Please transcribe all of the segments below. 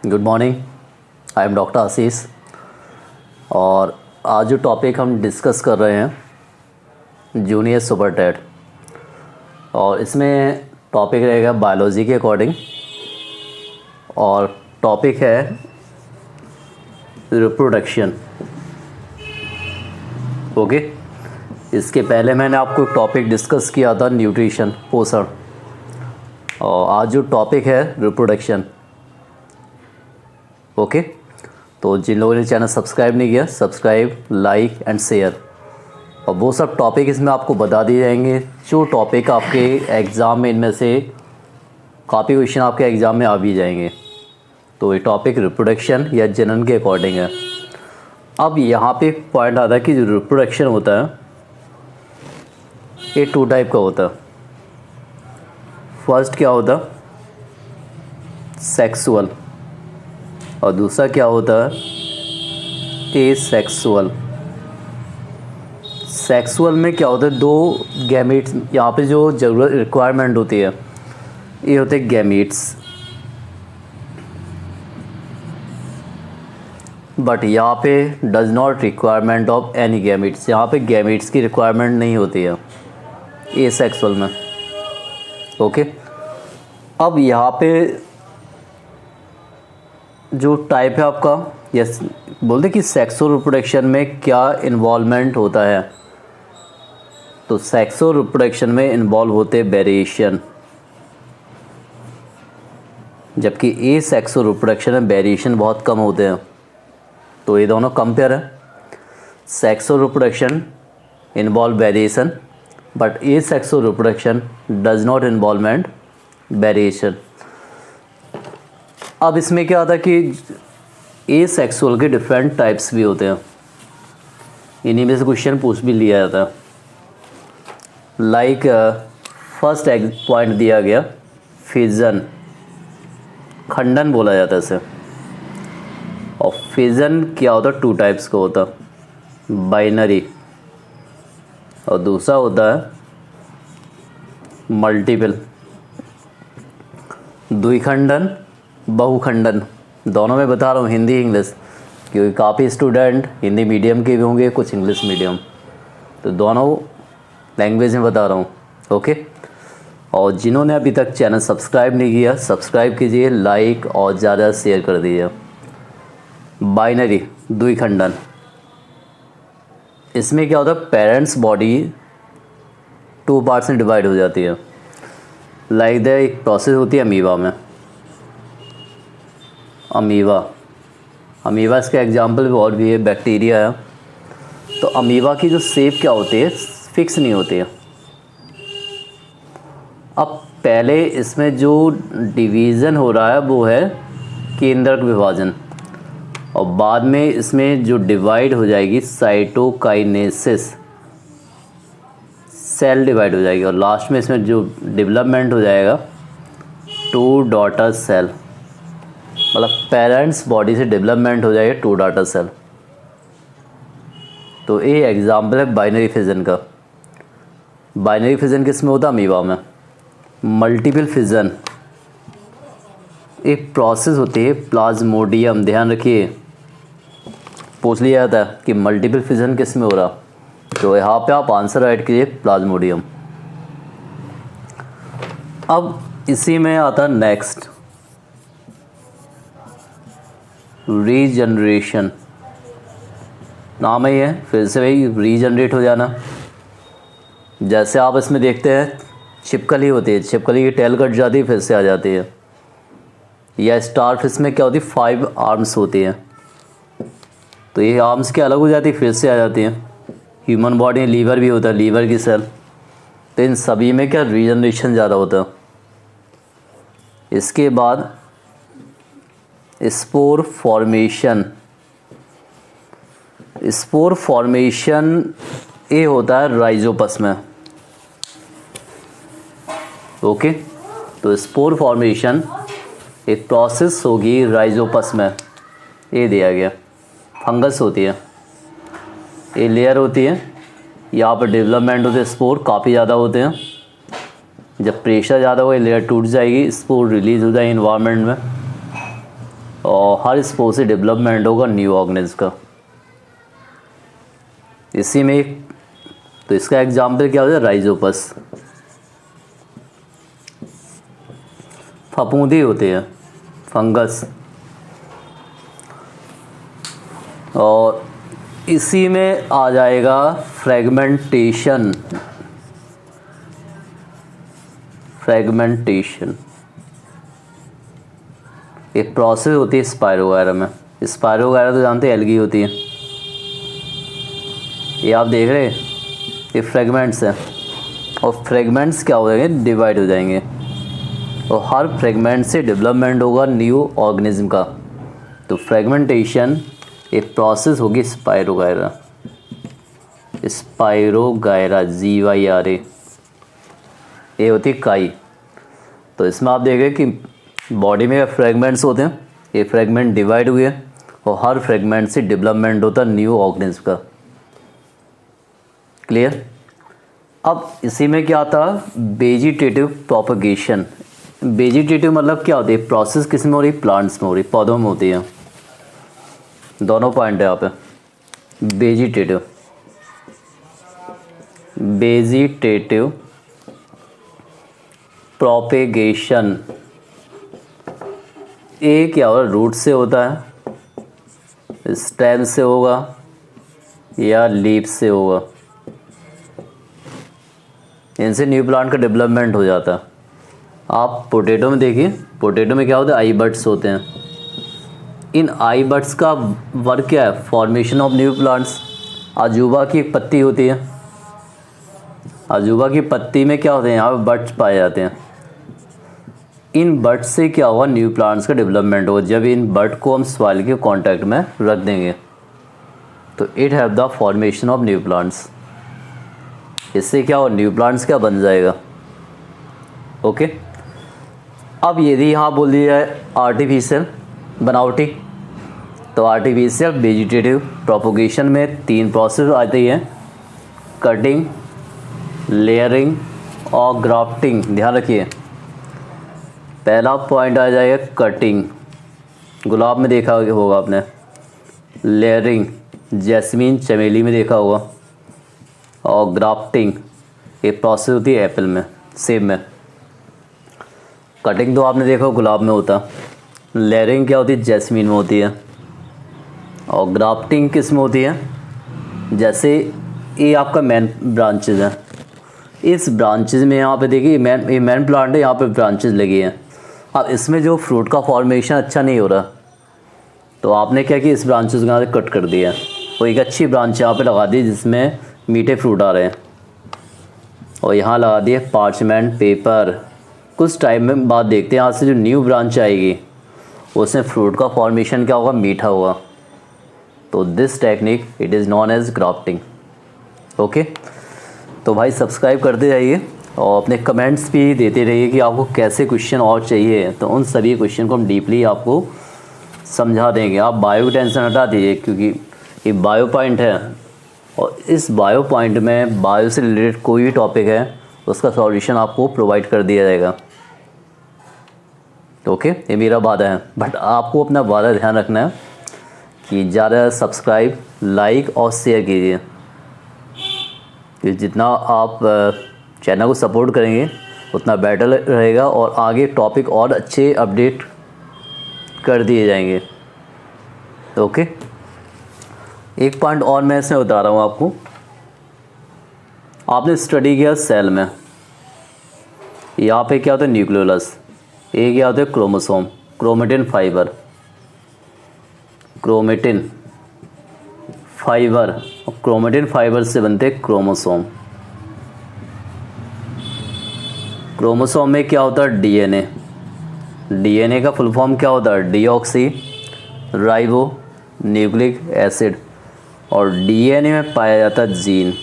Good morning. I am doctor Ashish और आज जो टॉपिक हम डिस्कस कर रहे हैं जूनियर सुपर टेट, और इसमें टॉपिक रहेगा बायोलॉजी के अकॉर्डिंग और टॉपिक है रिप्रोडक्शन। ओके, इसके पहले मैंने आपको एक टॉपिक डिस्कस किया था न्यूट्रिशन, पोषण, और आज जो टॉपिक है रिप्रोडक्शन। ओके, तो जिन लोगों ने चैनल सब्सक्राइब नहीं किया, सब्सक्राइब, लाइक एंड शेयर, और वो सब टॉपिक इसमें आपको बता दिए जाएंगे जो टॉपिक आपके एग्ज़ाम में, इनमें से काफ़ी क्वेश्चन आपके एग्ज़ाम में आ भी जाएंगे। तो ये टॉपिक रिप्रोडक्शन या जनन के अकॉर्डिंग है। अब यहाँ पे पॉइंट आता है कि जो रिप्रोडक्शन होता है ये 2 टाइप का होता है। फर्स्ट क्या होता है, सेक्सुअल, और दूसरा क्या होता है, एसेक्सुअल। सेक्सुअल में क्या होता है, 2 गैमीट्स, यहाँ पे जो ज़रूरत रिक्वायरमेंट होती है ये होते हैं गैमीट्स, बट यहाँ पे does not requirement of any gametes, यहाँ पे गैमीट्स की रिक्वायरमेंट नहीं होती है एसेक्सुअल में। ओके, अब यहाँ पे जो टाइप है आपका, यस, बोलते कि सेक्सुअल रिप्रोडक्शन में क्या इन्वॉल्वमेंट होता है, तो सेक्सुअल रिप्रोडक्शन में इन्वॉल्व होते हैं वेरिएशन, जबकि एसेक्सुअल रिप्रोडक्शन में वेरिएशन बहुत कम होते हैं। तो ये दोनों कंपेयर है। Sexual reproduction involve variation but asexual reproduction does not involvement variation. अब इसमें क्या आता है कि एसेक्सुअल के डिफरेंट टाइप्स भी होते हैं, इन्हीं में से क्वेश्चन पूछ भी लिया जाता है। लाइक फर्स्ट पॉइंट दिया गया फिजन, खंडन बोला जाता है इसे। और फिजन क्या होता है, 2 टाइप्स का होता है, बाइनरी, और दूसरा होता है मल्टीपल, द्विखंडन, बहुखंडन। दोनों में बता रहा हूँ, हिंदी इंग्लिश, क्योंकि काफ़ी स्टूडेंट हिंदी मीडियम के भी होंगे, कुछ इंग्लिश मीडियम, तो दोनों लैंग्वेज में बता रहा हूँ। ओके, और जिन्होंने अभी तक चैनल सब्सक्राइब नहीं किया, सब्सक्राइब कीजिए, लाइक और ज़्यादा शेयर कर दीजिए। बाइनरी, द्विखंडन, इसमें क्या होता है, पेरेंट्स बॉडी 2 पार्ट्स में डिवाइड हो जाती है। लाइक द एक प्रोसेस होती है अमीबा में, अमीबा इसका एग्जाम्पल और भी है, बैक्टीरिया है। तो अमीबा की जो शेप क्या होती है, फिक्स नहीं होती है। अब पहले इसमें जो डिवीज़न हो रहा है वो है केंद्रक विभाजन, और बाद में इसमें जो डिवाइड हो जाएगी साइटोकाइनेसिस, सेल डिवाइड हो जाएगी, और लास्ट में इसमें जो डेवलपमेंट हो जाएगा 2 डॉटर सेल, मतलब पेरेंट्स बॉडी से डेवलपमेंट हो जाएगा 2 डॉटर सेल। तो ये एग्जाम्पल है बाइनरी फिजन का। बाइनरी फिजन किस में होता है, अमीबा में। मल्टीपल फिजन एक प्रोसेस होती है, प्लाज्मोडियम, ध्यान रखिए, पूछ लिया जाता है कि मल्टीपल फिजन किस में हो रहा, तो यहाँ पे आप आंसर राइट कीजिए, प्लाज्मोडियम। अब इसी में आता है नेक्स्ट, रीजनरेशन। नाम ही है, फिर से वही रीजनरेट हो जाना। जैसे आप इसमें देखते हैं छिपकली होती है, छिपकली की टेल कट जाती है, फिर से आ जाती है। या स्टार फिश में क्या होती है, 5 आर्म्स होती है, तो ये आर्म्स के अलग हो जाती है, फिर से आ जाती है। ह्यूमन बॉडी में लीवर भी होता है, लीवर की सेल, तो इन सभी में क्या रीजनरेशन ज़्यादा होता है। इसके बाद स्पोर फॉर्मेशन, स्पोर फॉर्मेशन ये होता है राइजोपस में। ओके, तो स्पोर फॉर्मेशन एक प्रोसेस होगी राइजोपस में, ये दिया गया। फंगस होती है, ये लेयर होती है, यहाँ पर डेवलपमेंट होते हैं, स्पोर काफ़ी ज़्यादा होते हैं। जब प्रेशर ज़्यादा हो, ये लेयर टूट जाएगी, स्पोर रिलीज हो जाएगी इन्वायरमेंट में। और हर स्पोर से डेवलपमेंट होगा न्यू ऑर्गेनिज्म का। इसी में तो इसका एग्जाम्पल क्या हो जाए, राइजोपस, फफूंदी होती है, फंगस। और इसी में आ जाएगा फ्रेगमेंटेशन। एक प्रोसेस होती है स्पाइरो वगैरह में। स्पाइरो वगैरह तो जानते हैं एल्गी होती है। ये आप देख रहे हैं, ये फ्रेगमेंट्स हैं, और फ्रेगमेंट्स क्या हो जाएंगे, डिवाइड हो जाएंगे, और हर फ्रेगमेंट से डेवलपमेंट होगा न्यू ऑर्गेनिज्म का। तो फ्रेगमेंटेशन एक प्रोसेस होगी स्पाइरोगायरा, GYRA, ये होती है काई। तो इसमें आप देखें कि बॉडी में फ्रेगमेंट्स होते हैं, ये फ्रेगमेंट डिवाइड हुए और हर फ्रेगमेंट से डेवलपमेंट होता है न्यू ऑर्गेनिज्म का। क्लियर। अब इसी में क्या आता है, वेजिटेटिव प्रोपगेशन। वेजिटेटिव मतलब क्या होती है, प्रोसेस किस में हो रही, प्लांट्स में हो रही, पौधों में होती है। दोनों पॉइंट है यहाँ पे। वेजिटेटिव प्रोपेगेशन, ये क्या होगा, रूट से होता है, स्टेम से होगा या लीफ से होगा, इनसे न्यू प्लांट का डेवलपमेंट हो जाता है। आप पोटैटो में देखिए, पोटैटो में क्या होता है, आई बड्स होते हैं। इन आई बड्स का वर्क क्या है, फॉर्मेशन ऑफ न्यू प्लांट्स। अजूबा की एक पत्ती होती है, अजूबा की पत्ती में क्या होते हैं, यहाँ पे बड्स पाए जाते हैं। इन बड्स से क्या होगा, न्यू प्लांट्स का डेवलपमेंट होगा। जब इन बड को हम सॉइल के कांटेक्ट में रख देंगे तो it have the formation of new plants. इससे क्या हो, न्यू प्लांट्स क्या बन जाएगा। ओके। अब यदि यहाँ बोल दिया है आर्टिफिशियल, बनावटी, तो आर्टिफिशियल वेजिटेटिव प्रोपोगेशन में 3 प्रोसेस आती हैं, कटिंग, लेयरिंग और ग्राफ्टिंग। ध्यान रखिए, पहला पॉइंट आ जाएगा कटिंग, गुलाब में देखा होगा आपने। लेयरिंग, जैस्मीन, चमेली में देखा होगा। और ग्राफ्टिंग, ये प्रोसेस होती है एप्पल में, सेब में। कटिंग तो आपने देखा गुलाब में होता। लेयरिंग क्या होती है, जैस्मीन में होती है। और ग्राफ्टिंग किस में होती है, जैसे ये आपका मेन ब्रांचेज है, इस ब्रांचेज में यहाँ पे देखिए मेन प्लांट है, यहाँ पे ब्रांचेज लगी हैं। अब इसमें जो फ्रूट का फॉर्मेशन अच्छा नहीं हो रहा, तो आपने क्या किया, इस ब्रांचेस को यहाँ से कट कर दिया, वो एक अच्छी ब्रांच यहाँ पे लगा दी जिसमें मीठे फ्रूट आ रहे हैं, और यहाँ लगा दिए पार्चमेंट पेपर। कुछ टाइम में बाद देखते हैं यहाँ से जो न्यू ब्रांच आएगी उसमें फ्रूट का फॉर्मेशन क्या होगा, मीठा होगा। तो this technique it is known as grafting. Okay. तो भाई सब्सक्राइब करते जाइए और अपने कमेंट्स भी देते रहिए कि आपको कैसे क्वेश्चन और चाहिए, तो उन सभी क्वेश्चन को हम डीपली आपको समझा देंगे। आप बायो की टेंशन हटा दीजिए, क्योंकि ये बायो पॉइंट है, और इस बायो पॉइंट में बायो से रिलेटेड कोई भी टॉपिक है उसका सॉल्यूशन आपको प्रोवाइड कर दिया जाएगा। ओके, ये मेरा वादा है, बट आपको अपना वादा ध्यान रखना है कि ज़्यादा सब्सक्राइब, लाइक और शेयर कीजिए। कि जितना आप चैनल को सपोर्ट करेंगे उतना बेटर रहेगा, और आगे टॉपिक और अच्छे अपडेट कर दिए जाएंगे। ओके। एक पॉइंट और मैं इसमें बता रहा हूँ आपको। आपने स्टडी किया सेल में, यहाँ पे क्या होता है, न्यूक्लियोलस, ये क्या होता है, chromosome, chromatin fibre, chromatin fibre, और क्रोमेटिन फाइबर से बनते हैं क्रोमोसोम। क्रोमोसोम में क्या होता है, डीएनए। डीएनए का फुल फॉर्म क्या होता है, डीऑक्सी राइबो न्यूक्लिक एसिड। और डीएनए में पाया जाता है जीन।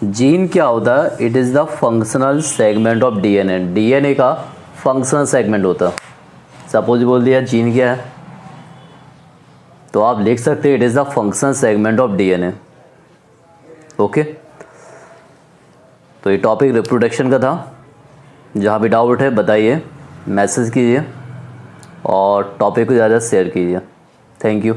जीन क्या होता है, it is the functional segment of DNA. DNA का फंक्शनल सेगमेंट होता है। सपोज बोल दिया जीन क्या है, तो आप लिख सकते हैं it is the functional segment of DNA. Okay. तो ये टॉपिक रिप्रोडक्शन का था। जहाँ भी डाउट है बताइए, मैसेज कीजिए। और टॉपिक को ज़्यादा शेयर कीजिए। Thank you.